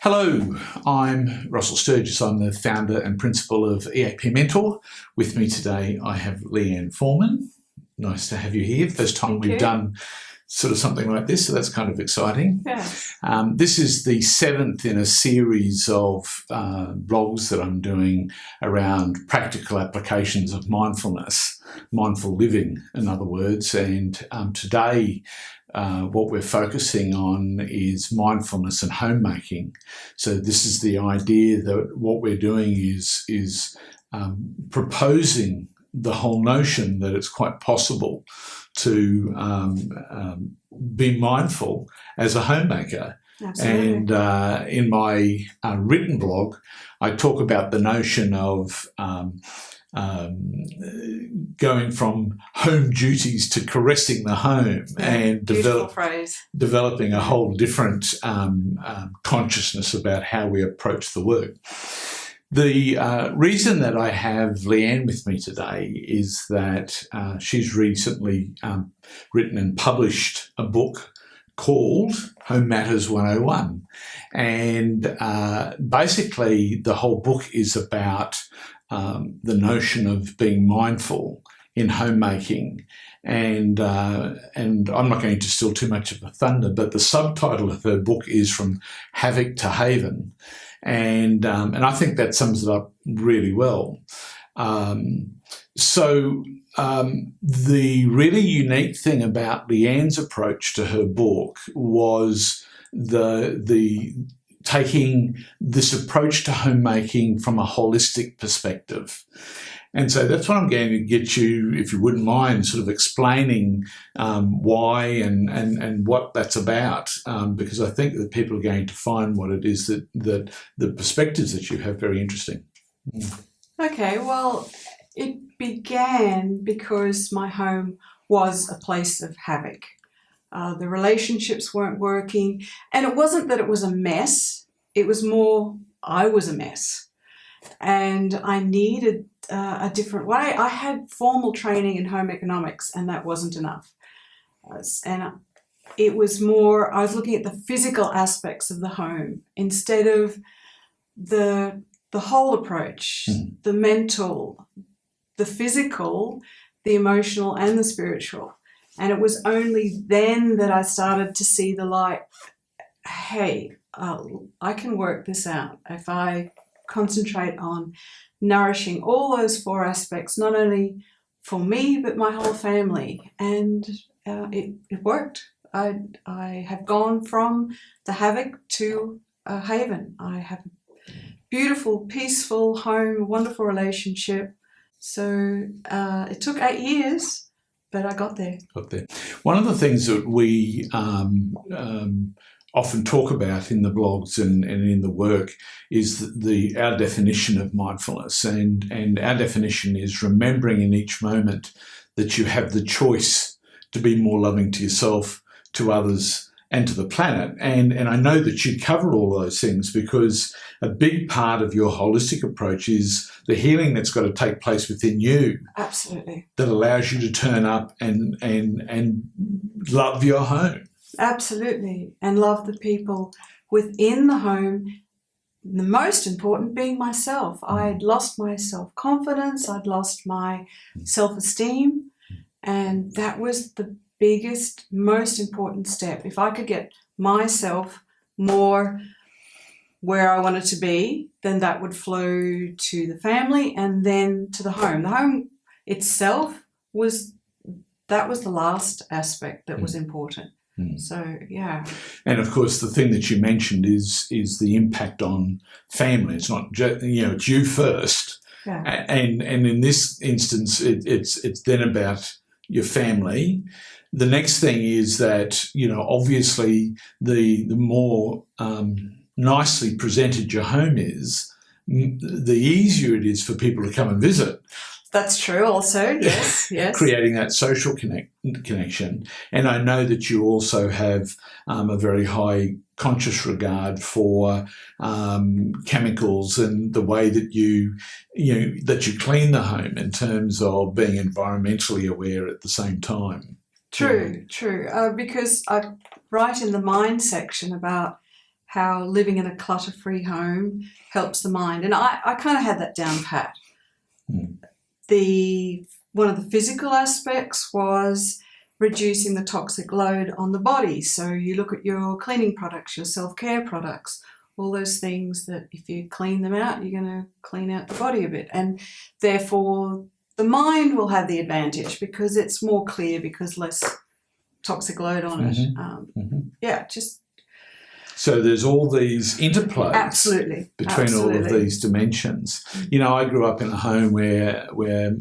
Hello, I'm Russell Sturgis. I'm the founder and principal of EAP Mentor. With me today, I have Leanne Foreman. Nice to have you here. First time we've done sort of something like this, so that's kind of exciting. Yes. This is the 7th in a series of blogs that I'm doing around practical applications of mindfulness, mindful living, in other words. And today, what we're focusing on is mindfulness and homemaking. So this is the idea that what we're doing is proposing the whole notion that it's quite possible to be mindful as a homemaker. Absolutely. And in my written blog, I talk about the notion of going from home duties to caressing the home, and developing a whole different consciousness about how we approach the work. The reason that I have Leanne with me today is that she's recently written and published a book called Home Matters 101. And basically the whole book is about the notion of being mindful in homemaking. And I'm not going to steal too much of the thunder, but the subtitle of her book is From Havoc to Haven. And I think that sums it up really well. So the really unique thing about Leanne's approach to her book was the taking this approach to homemaking from a holistic perspective. And so that's what I'm going to get you, if you wouldn't mind, sort of explaining why and what that's about, because I think that people are going to find what it is that the perspectives that you have very interesting. Okay, well, it began because my home was a place of havoc. The relationships weren't working, and it wasn't that it was a mess. It was more I was a mess, and I needed a different way. I had formal training in home economics, and that wasn't enough. And it was more, I was looking at the physical aspects of the home instead of the whole approach, the mental, the physical, the emotional, and the spiritual. And it was only then that I started to see the light. Hey, I can work this out if I concentrate on nourishing all those 4 aspects, not only for me, but my whole family. And it worked. I have gone from the havoc to a haven. I have a beautiful, peaceful home, wonderful relationship. So it took 8 years, but I got there. One of the things that we often talk about in the blogs and in the work is our definition of mindfulness. And our definition is remembering in each moment that you have the choice to be more loving to yourself, to others, and to the planet. And I know that you cover all those things because a big part of your holistic approach is the healing that's got to take place within you. Absolutely. That allows you to turn up and love your home. Absolutely. And love the people within the home. The most important being myself. I'd lost my self-confidence. I'd lost my self-esteem. And that was the biggest, most important step. If I could get myself more where I wanted to be, then that would flow to the family and then to the home. The home itself was the last aspect that was important. So, yeah. And of course, the thing that you mentioned is the impact on family. It's not just, it's you first. Yeah. And in this instance, it's then about your family. The next thing is that, obviously the more nicely presented your home is, the easier it is for people to come and visit. That's true also, yes. Creating that social connection. And I know that you also have a very high conscious regard for chemicals and the way that you clean the home in terms of being environmentally aware at the same time. True. Because I write in the mind section about how living in a clutter-free home helps the mind. And I kind of had that down pat. One of the physical aspects was reducing the toxic load on the body. So you look at your cleaning products, your self-care products, all those things that if you clean them out, you're going to clean out the body a bit. And therefore, the mind will have the advantage because it's more clear, because less toxic load on it. Yeah, just... So there's all these interplays between all of these dimensions. You know, I grew up in a home where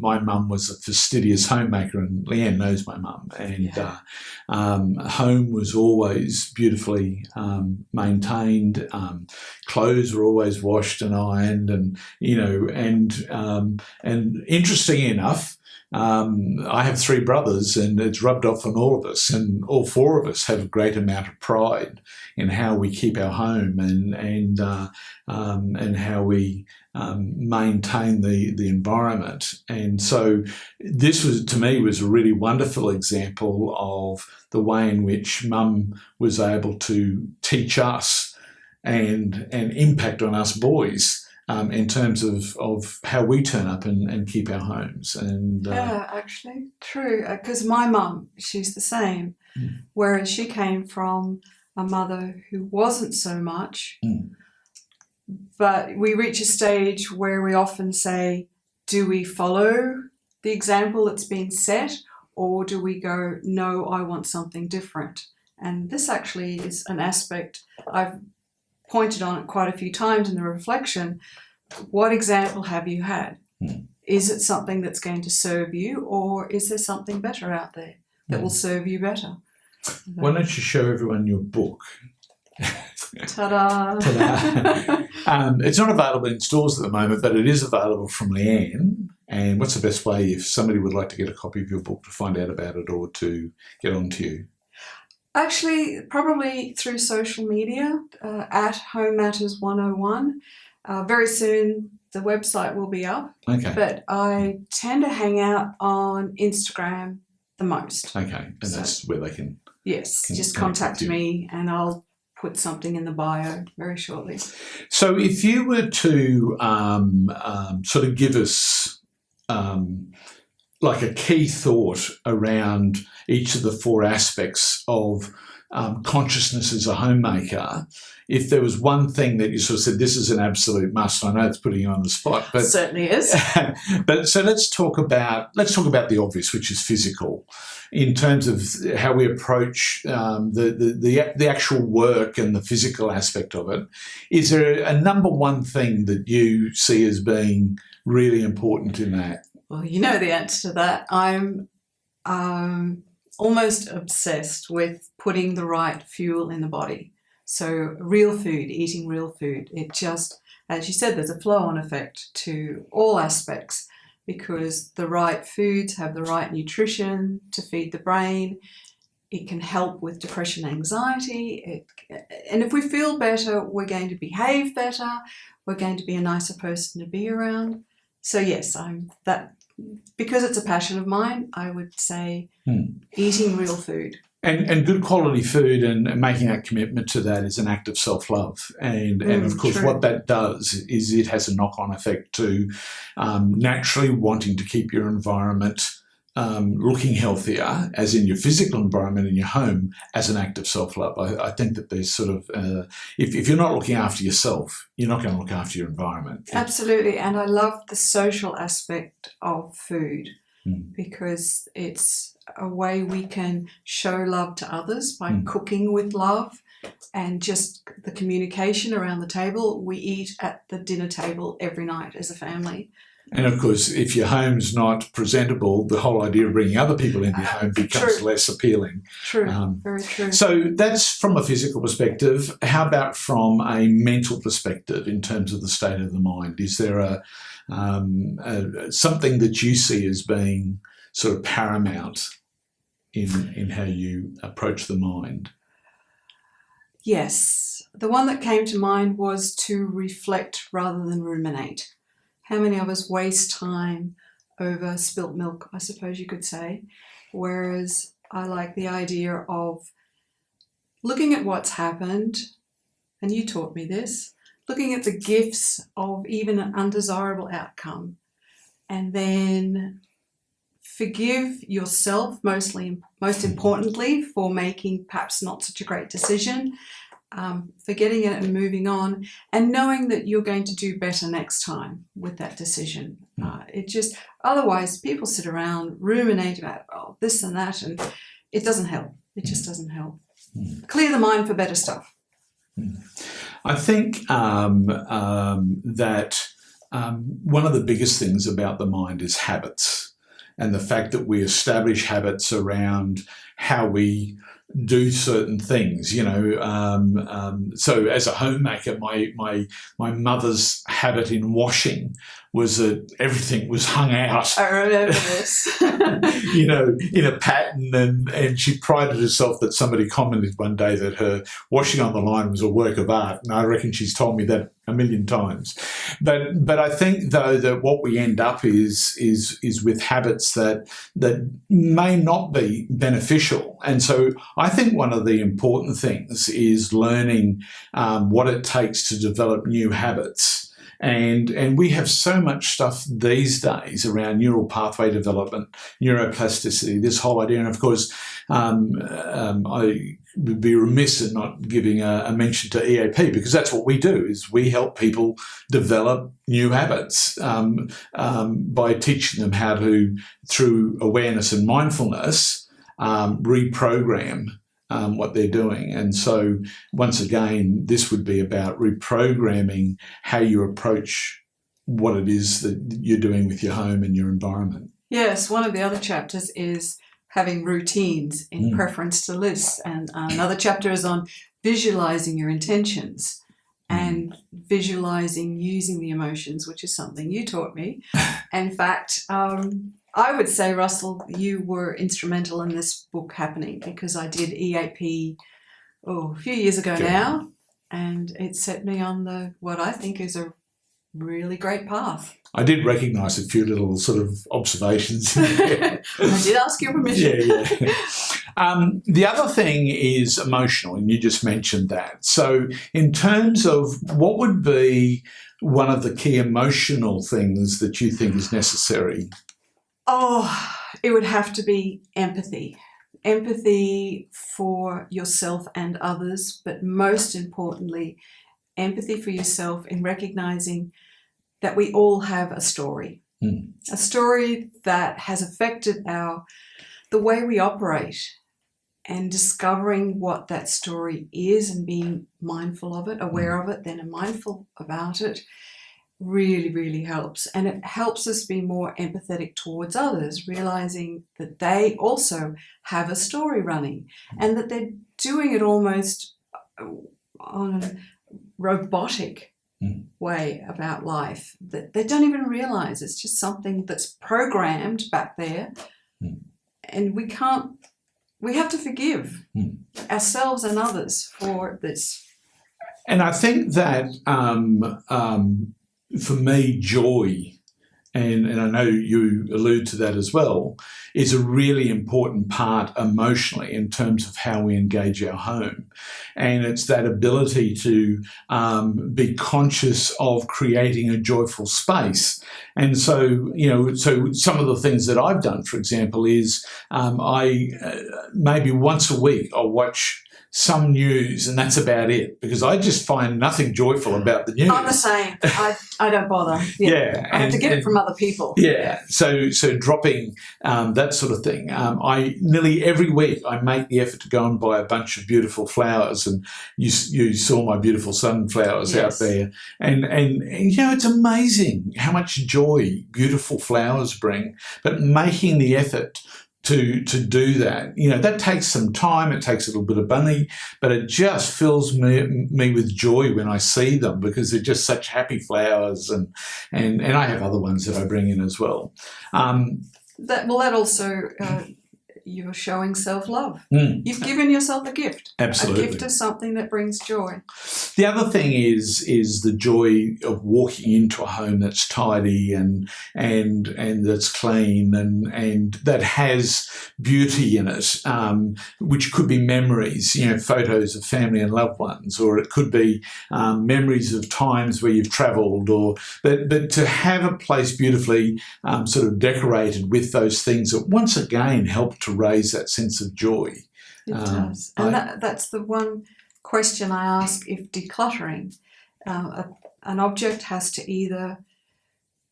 my mum was a fastidious homemaker, and Leanne knows my mum, and home was always beautifully maintained. Clothes were always washed and ironed, and interestingly enough, I have 3 brothers, and it's rubbed off on all of us, and all 4 of us have a great amount of pride in how we keep our home and how we maintain the environment. And so this was, to me, was a really wonderful example of the way in which Mum was able to teach us and impact on us boys. In terms of how we turn up and keep our homes. And yeah, actually, true. Because my mum, she's the same, whereas she came from a mother who wasn't so much. But we reach a stage where we often say, do we follow the example that's been set, or do we go, no, I want something different? And this actually is an aspect I've pointed on it quite a few times in the reflection. What example have you had? Is it something that's going to serve you, or is there something better out there that will serve you better? Why don't you show everyone your book? Ta-da! Ta-da. It's not available in stores at the moment, but it is available from Leanne. And what's the best way if somebody would like to get a copy of your book, to find out about it or to get on to you? Actually, probably through social media, at Home Matters 101. Very soon the website will be up. Okay. But I tend to hang out on Instagram the most. Okay, and that's where they can... Yes, just contact me and I'll put something in the bio very shortly. So if you were to sort of give us like a key thought around each of the 4 aspects of consciousness as a homemaker, if there was one thing that you sort of said, this is an absolute must, I know it's putting you on the spot, but certainly is. But so let's talk about the obvious, which is physical, in terms of how we approach the actual work and the physical aspect of it. Is there a number one thing that you see as being really important in that? Well, you know the answer to that. I'm almost obsessed with putting the right fuel in the body. So real food, eating real food. It just, as you said, there's a flow-on effect to all aspects, because the right foods have the right nutrition to feed the brain. It can help with depression, anxiety. And if we feel better, we're going to behave better. We're going to be a nicer person to be around. So yes, because it's a passion of mine, I would say eating real food. And good quality food and making that commitment to that is an act of self-love. And of course, true. What that does is it has a knock-on effect to naturally wanting to keep your environment looking healthier, as in your physical environment in your home, as an act of self-love. I think that there's sort of, if you're not looking after yourself, you're not going to look after your environment. Absolutely. And I love the social aspect of food, because it's a way we can show love to others by cooking with love, and just the communication around the table. We eat at the dinner table every night as a family. And of course, if your home's not presentable, the whole idea of bringing other people into your home becomes less appealing. True, very true. So that's from a physical perspective. How about from a mental perspective in terms of the state of the mind? Is there something that you see as being sort of paramount in how you approach the mind? Yes. The one that came to mind was to reflect rather than ruminate. How many of us waste time over spilt milk, I suppose you could say, whereas I like the idea of looking at what's happened and you taught me this, looking at the gifts of even an undesirable outcome, and then forgive yourself most importantly for making perhaps not such a great decision, forgetting it and moving on, and knowing that you're going to do better next time with that decision. Otherwise people sit around, ruminate about this and that, and it doesn't help. It just doesn't help. Clear the mind for better stuff. I think that one of the biggest things about the mind is habits, and the fact that we establish habits around how we do certain things, so as a homemaker, my mother's habit in washing was that everything was hung out. I remember this. In a pattern, and she prided herself that somebody commented one day that her washing on the line was a work of art, and I reckon she's told me that a million times. But I think though that what we end up is with habits that may not be beneficial, and so I think one of the important things is learning what it takes to develop new habits. And we have so much stuff these days around neural pathway development, neuroplasticity, this whole idea. And of course, I would be remiss in not giving a mention to EAP, because that's what we do, is we help people develop new habits by teaching them how to, through awareness and mindfulness, reprogram what they're doing. And so once again, this would be about reprogramming how you approach what it is that you're doing with your home and your environment. Yes, one of the other chapters is having routines in preference to lists, and another chapter is on visualizing your intentions and visualizing using the emotions, which is something you taught me. In fact, I would say, Russell, you were instrumental in this book happening, because I did EAP a few years ago now, and it set me on what I think is a really great path. I did recognise a few little sort of observations in there. I did ask your permission. Yeah. The other thing is emotional, and you just mentioned that. So in terms of what would be one of the key emotional things that you think is necessary? Oh, it would have to be empathy. Empathy for yourself and others, but most importantly, empathy for yourself in recognizing that we all have a story. A story that has affected the way we operate, and discovering what that story is and being mindful of it, aware of it, then mindful about it, really, really helps. And it helps us be more empathetic towards others, realizing that they also have a story running, and that they're doing it almost on a robotic way about life, that they don't even realize it's just something that's programmed back there. And we have to forgive ourselves and others for this. And I think that for me, joy, and I know you allude to that as well, is a really important part emotionally in terms of how we engage our home. And it's that ability to be conscious of creating a joyful space. And so, so some of the things that I've done, for example, is I maybe once a week I'll watch some news, and that's about it, because I just find nothing joyful about the news. I'm the same. I don't bother. Yeah, I have to get it from other people. Yeah, so dropping that sort of thing. I nearly every week I make the effort to go and buy a bunch of beautiful flowers, and you saw my beautiful sunflowers out there, and it's amazing how much joy beautiful flowers bring. But making the effort to do that, that takes some time. It takes a little bit of money, but it just fills me with joy when I see them, because they're just such happy flowers, and I have other ones that I bring in as well. That also you're showing self-love. Mm. You've given yourself a gift. Absolutely. A gift is something that brings joy. The other thing is the joy of walking into a home that's tidy and that's clean and that has beauty in it, which could be memories, photos of family and loved ones, or it could be memories of times where you've travelled, but to have a place beautifully sort of decorated with those things that once again help to raise that sense of joy. It does. And that's the one question I ask if decluttering. An object has to either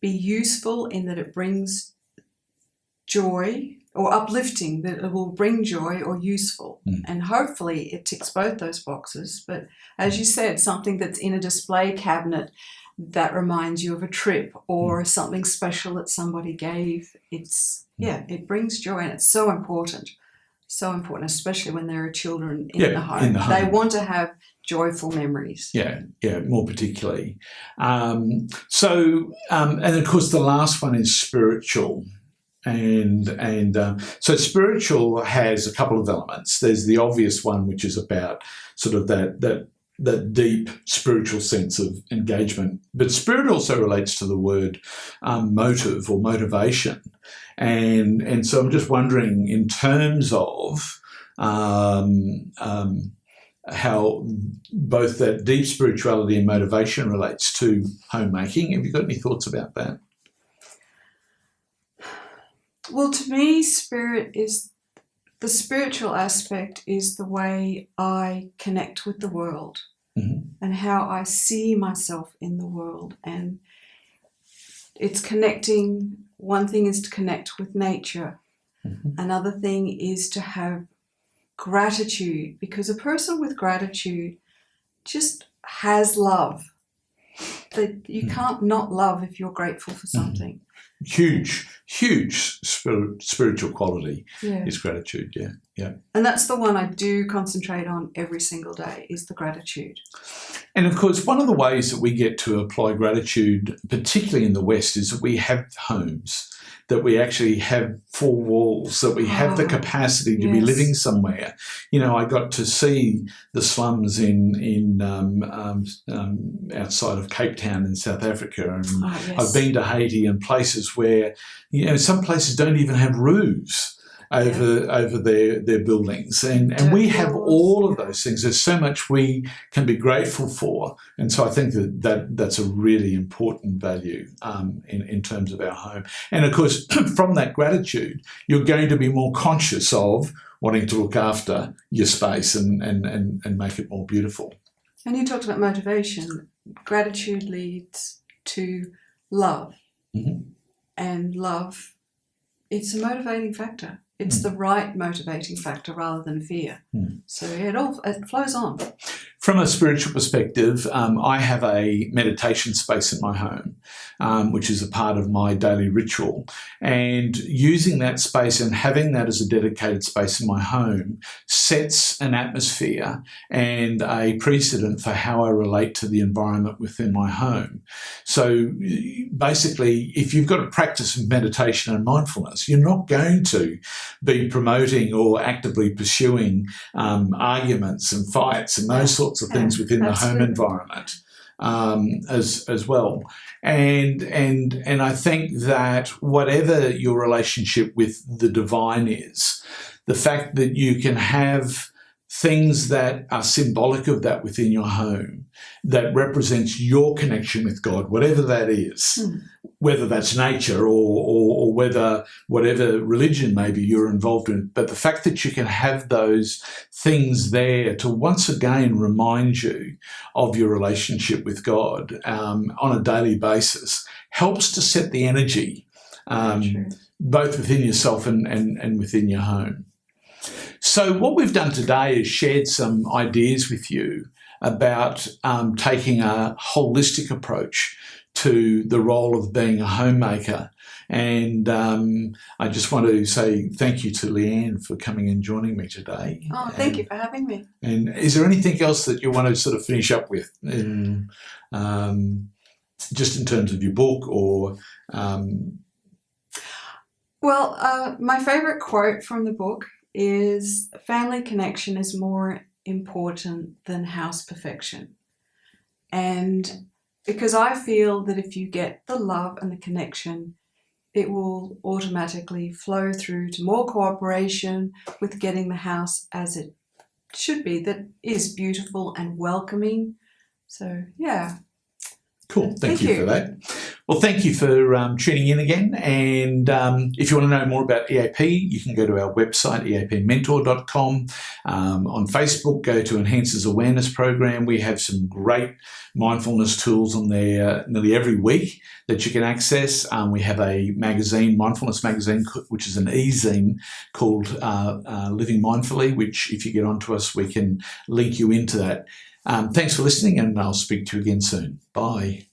be useful in that it brings joy, or uplifting, that it will bring joy, or useful. And hopefully it ticks both those boxes. But as you said, something that's in a display cabinet that reminds you of a trip or something special that somebody gave, it brings joy, and it's so important. So important, especially when there are children in the home. They want to have joyful memories. Yeah, more particularly. And of course the last one is spiritual. And so spiritual has a couple of elements. There's the obvious one, which is about sort of that deep spiritual sense of engagement. But spirit also relates to the word motive or motivation. And so I'm just wondering, in terms of how both that deep spirituality and motivation relates to homemaking, have you got any thoughts about that? Well, to me, the spiritual aspect is the way I connect with the world and how I see myself in the world. And it's connecting. One thing is to connect with nature. Another thing is to have gratitude, because a person with gratitude just has love. That you can't not love if you're grateful for something. Huge spiritual quality is gratitude, yeah. And that's the one I do concentrate on every single day, is the gratitude. And of course, one of the ways that we get to apply gratitude, particularly in the West, is that we have homes, that we actually have four walls, that we have the capacity to be living somewhere. I got to see the slums in outside of Cape Town in South Africa, and I've been to Haiti and places where, some places don't even have roofs over their buildings, and we have all of those things. There's so much we can be grateful for, and so I think that's a really important value in terms of our home. And of course, from that gratitude, you're going to be more conscious of wanting to look after your space and make it more beautiful. And you talked about motivation. Gratitude leads to love, and love, it's a motivating factor. It's the right motivating factor rather than fear. So it flows on. From a spiritual perspective, I have a meditation space in my home, which is a part of my daily ritual. And using that space and having that as a dedicated space in my home sets an atmosphere and a precedent for how I relate to the environment within my home. So basically, if you've got a practice of meditation and mindfulness, you're not going to be promoting or actively pursuing arguments and fights and those sorts of things within the home environment as well. And I think that whatever your relationship with the divine is, the fact that you can have things that are symbolic of that within your home, that represents your connection with God, whatever that is, whether that's nature or whether whatever religion maybe you're involved in, but the fact that you can have those things there to once again remind you of your relationship with God on a daily basis helps to set the energy both within yourself and within your home. So what we've done today is shared some ideas with you about taking a holistic approach to the role of being a homemaker. And I just want to say thank you to Leanne for coming and joining me today. Oh, thank you for having me. And is there anything else that you want to sort of finish up with, just in terms of your book or... Well, my favourite quote from the book is family connection is more important than house perfection. And because I feel that if you get the love and the connection, it will automatically flow through to more cooperation with getting the house as it should be, that is beautiful and welcoming. So, yeah. Cool. Thank you for that. Well, thank you for tuning in again. And if you want to know more about EAP, you can go to our website, eapmentor.com. On Facebook, go to Enhances Awareness Program. We have some great mindfulness tools on there nearly every week that you can access. We have a magazine, Mindfulness magazine, which is an e-zine called Living Mindfully, which if you get onto us, we can link you into that. Thanks for listening, and I'll speak to you again soon. Bye.